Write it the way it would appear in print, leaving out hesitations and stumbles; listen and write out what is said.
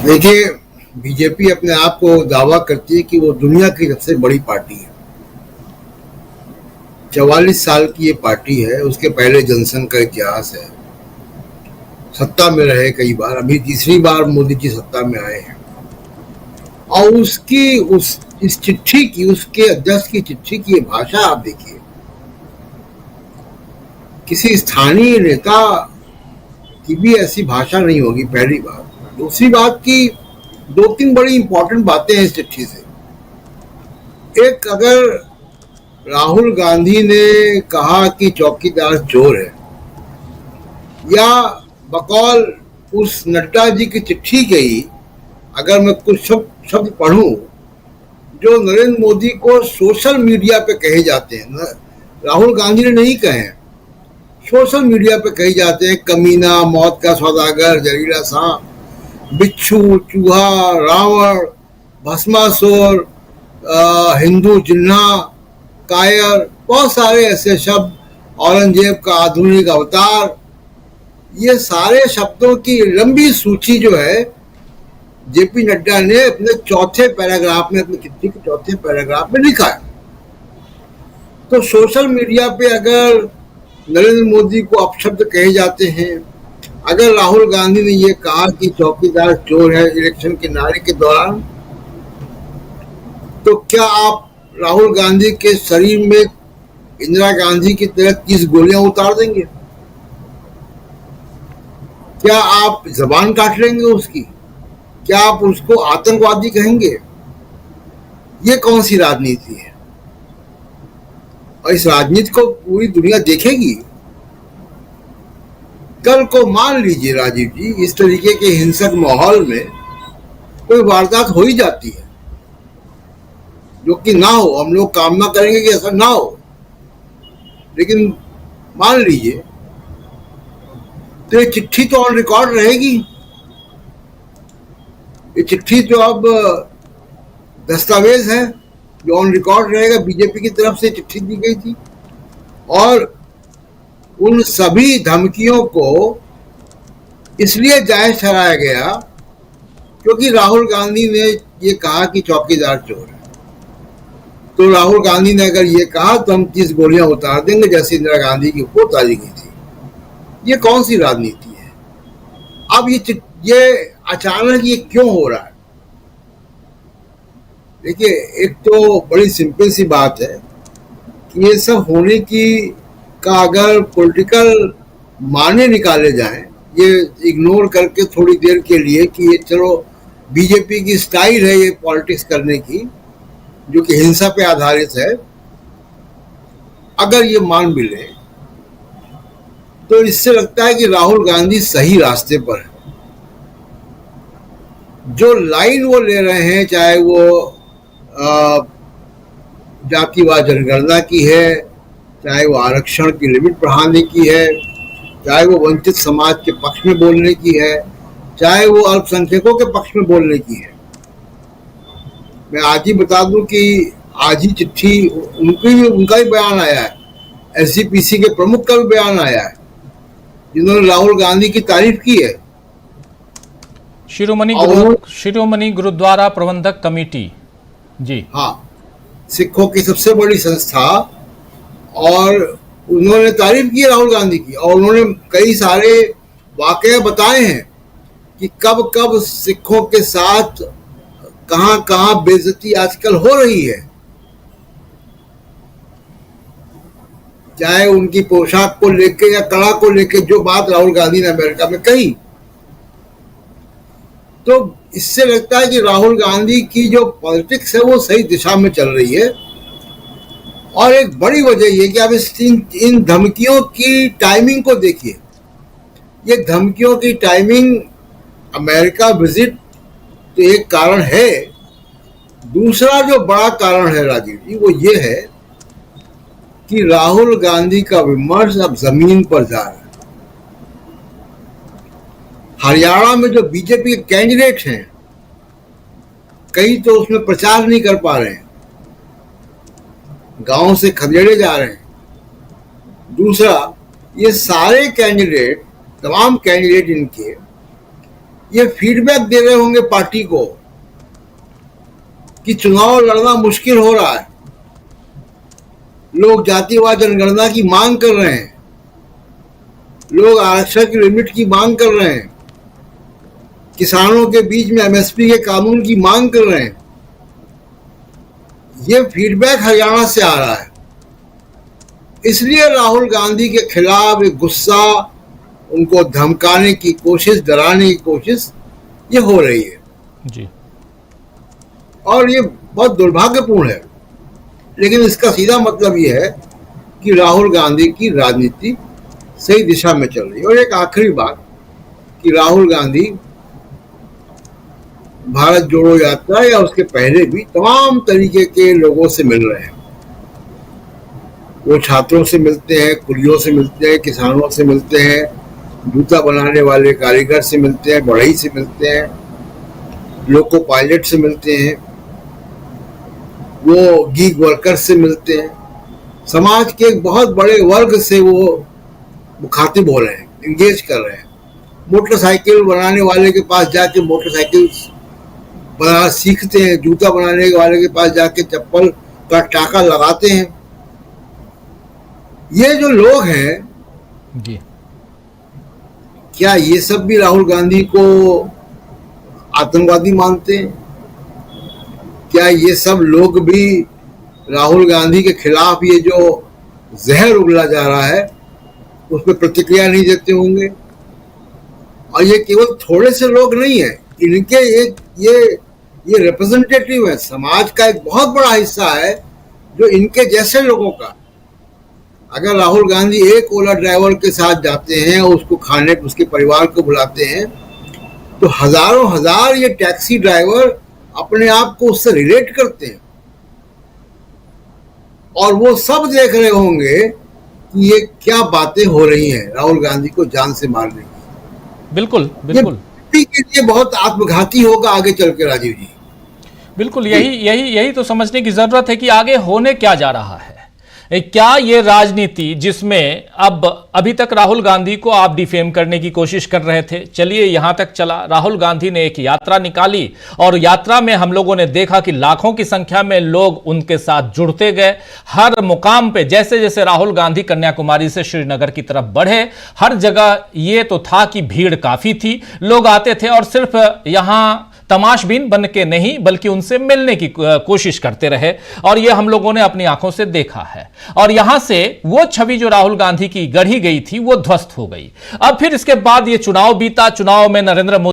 देखिए, बीजेपी अपने आप को दावा करती है कि वो दुनिया की सबसे बड़ी पार्टी है। 44 साल की ये पार्टी है, उसके पहले जनसंघ का इतिहास है, सत्ता में रहे कई बार, अभी तीसरी बार मोदी जी सत्ता में आए हैं। और उसकी इस चिट्ठी की, उसके अध्यक्ष की चिट्ठी की ये भाषा आप देखिए, किसी स्थानीय नेता की भी ऐसी भाषा नहीं होगी, पहली बात। दूसरी बात की दो तीन बड़ी इंपॉर्टेंट बातें हैं इस चिट्ठी से। एक, अगर राहुल गांधी ने कहा कि चौकीदार चोर है, या बकौल उस नड्डा जी की चिट्ठी के ही अगर मैं कुछ शब्द पढ़ूं जो नरेंद्र मोदी को सोशल मीडिया पे कहे जाते हैं, राहुल गांधी ने नहीं कहे, सोशल मीडिया पे कहे जाते हैं, कमीना, मौत का सौदागर, जहरीला सांप, बिच्छू, चूहा, रावण, भस्मासुर, हिंदू जिन्ना, कायर, बहुत सारे ऐसे शब्द, औरंगजेब का आधुनिक अवतार, ये सारे शब्दों की लंबी सूची जो है जेपी नड्डा ने अपने चौथे पैराग्राफ में, अपनी चिट्ठी के चौथे पैराग्राफ में लिखा है। तो सोशल मीडिया पे अगर नरेंद्र मोदी को अपशब्द कहे जाते हैं, अगर राहुल गांधी ने ये कहा कि चौकीदार चोर है इलेक्शन के नारे के दौरान, तो क्या आप राहुल गांधी के शरीर में इंदिरा गांधी की तरह 30 गोलियां उतार देंगे? क्या आप जबान काट लेंगे उसकी? क्या आप उसको आतंकवादी कहेंगे? ये कौन सी राजनीति है? और इस राजनीति को पूरी दुनिया देखेगी। कल को मान लीजिए राजीव जी, इस तरीके के हिंसक माहौल में कोई वारदात हो ही जाती है, जो कि ना हो, हम लोग कामना करेंगे कि ऐसा ना हो, लेकिन मान लीजिए, तो ये चिट्ठी तो ऑन रिकॉर्ड रहेगी। ये चिट्ठी जो अब दस्तावेज है, जो ऑन रिकॉर्ड रहेगा, बीजेपी की तरफ से चिट्ठी दी गई थी, और उन सभी धमकियों को इसलिए जायज ठहराया गया क्योंकि राहुल गांधी ने ये कहा कि चौकीदार चोर है। तो राहुल गांधी ने अगर ये कहा तो हम 30 गोलियां उतार देंगे, जैसे इंदिरा गांधी की ऊपर उतारी गई थी। ये कौन सी राजनीति है? अब ये अचानक ये क्यों हो रहा है? देखिए, एक तो बड़ी सिंपल सी बात है कि ये सब होने की का अगर पॉलिटिकल माने निकाले जाएं, ये इग्नोर करके थोड़ी देर के लिए कि ये चलो बीजेपी की स्टाइल है ये पॉलिटिक्स करने की, जो कि हिंसा पे आधारित है, अगर ये मान भी ले तो इससे लगता है कि राहुल गांधी सही रास्ते पर है। जो लाइन वो ले रहे हैं, चाहे वो जातिवाद जनगणना की है, चाहे वो आरक्षण की लिमिट बढ़ाने की है, चाहे वो वंचित समाज के पक्ष में बोलने की है, चाहे वो अल्पसंख्यकों के पक्ष में बोलने की है। मैं आज ही बता दूं कि आज ही चिट्ठी उनका ही बयान आया है, एसजीपीसी के प्रमुख का भी बयान आया है, जिन्होंने राहुल गांधी की तारीफ की है। शिरोमणि गुरुद्वारा प्रबंधक कमेटी, जी हाँ, सिखों की सबसे बड़ी संस्था, और उन्होंने तारीफ की राहुल गांधी की, और उन्होंने कई सारे वाकये बताए हैं कि कब कब सिखों के साथ कहां कहां बेइज्जती आजकल हो रही है, चाहे उनकी पोशाक को लेके या कला को लेके, जो बात राहुल गांधी ने अमेरिका में कही। तो इससे लगता है कि राहुल गांधी की जो पॉलिटिक्स है वो सही दिशा में चल रही है। और एक बड़ी वजह ये कि आप इन धमकियों की टाइमिंग को देखिए। ये धमकियों की टाइमिंग, अमेरिका विजिट तो एक कारण है, दूसरा जो बड़ा कारण है राजीव जी, वो ये है कि राहुल गांधी का विमर्श अब जमीन पर जा रहा है। हरियाणा में जो बीजेपी के कैंडिडेट हैं, कई तो उसमें प्रचार नहीं कर पा रहे हैं, गांव से खदेड़े जा रहे हैं। दूसरा, ये सारे कैंडिडेट, तमाम कैंडिडेट इनके ये फीडबैक दे रहे होंगे पार्टी को कि चुनाव लड़ना मुश्किल हो रहा है, लोग जातिवाद जनगणना की मांग कर रहे हैं, लोग आरक्षण की लिमिट की मांग कर रहे हैं, किसानों के बीच में एमएसपी के कानून की मांग कर रहे हैं। ये फीडबैक हरियाणा से आ रहा है, इसलिए राहुल गांधी के खिलाफ एक गुस्सा, उनको धमकाने की कोशिश, डराने की कोशिश ये हो रही है जी। और ये बहुत दुर्भाग्यपूर्ण है। लेकिन इसका सीधा मतलब ये है कि राहुल गांधी की राजनीति सही दिशा में चल रही है। और एक आखिरी बात कि राहुल गांधी भारत जोड़ो यात्रा या उसके पहले भी तमाम तरीके के लोगों से मिल रहे हैं। वो छात्रों से मिलते हैं, कुलियों से मिलते हैं, किसानों से मिलते हैं, जूता बनाने वाले कारीगर से मिलते हैं, बढ़ई से मिलते हैं, लोको पायलट से मिलते हैं, वो गीग वर्कर से मिलते हैं। समाज के एक बहुत बड़े वर्ग से वो मुखातिब हो रहे हैं, इंगेज कर रहे हैं। मोटरसाइकिल बनाने वाले के पास जाके मोटरसाइकिल बनाना सीखते हैं, जूता बनाने वाले के पास जाके चप्पल का टाका लगाते हैं। ये जो लोग हैं जी, क्या ये सब भी राहुल गांधी को आतंकवादी मानते हैं? क्या ये सब लोग भी राहुल गांधी के खिलाफ ये जो जहर उगला जा रहा है उस पर प्रतिक्रिया नहीं देते होंगे? और ये केवल थोड़े से लोग नहीं है, इनके ये रिप्रेजेंटेटिव है, समाज का एक बहुत बड़ा हिस्सा है जो इनके जैसे लोगों का। अगर राहुल गांधी एक ओला ड्राइवर के साथ जाते हैं, उसको खाने, उसके परिवार को बुलाते हैं, तो हजारों हजार ये टैक्सी ड्राइवर अपने आप को उससे रिलेट करते हैं और वो सब देख रहे होंगे कि ये क्या बातें हो रही हैं राहुल गांधी को जान से मारने की। बिल्कुल बिल्कुल, ये के लिए बहुत आत्मघाती होगा आगे चल के, राजीव जी। बिल्कुल यही तो समझने की जरूरत है कि आगे होने क्या जा रहा है। क्या ये राजनीति जिसमें अब अभी तक राहुल गांधी को आप डिफेम करने की कोशिश कर रहे थे, चलिए यहां तक चला। राहुल गांधी ने एक यात्रा निकाली और यात्रा में हम लोगों ने देखा कि लाखों की संख्या में लोग उनके साथ जुड़ते गए। हर मुकाम पे जैसे जैसे राहुल गांधी कन्याकुमारी से श्रीनगर की तरफ बढ़े, हर जगह ये तो था कि भीड़ काफी थी, लोग आते थे और सिर्फ यहां तमाशबीन बन के नहीं बल्कि उनसे मिलने की कोशिश करते रहे और यह हम लोगों ने अपनी आंखों से देखा है। और यहां से वो छवि जो राहुल गांधी की गढ़ी गई थी वो ध्वस्त हो गई। अब फिर इसके बाद ये चुनाव बीता, चुनाव में नरेंद्र मोदी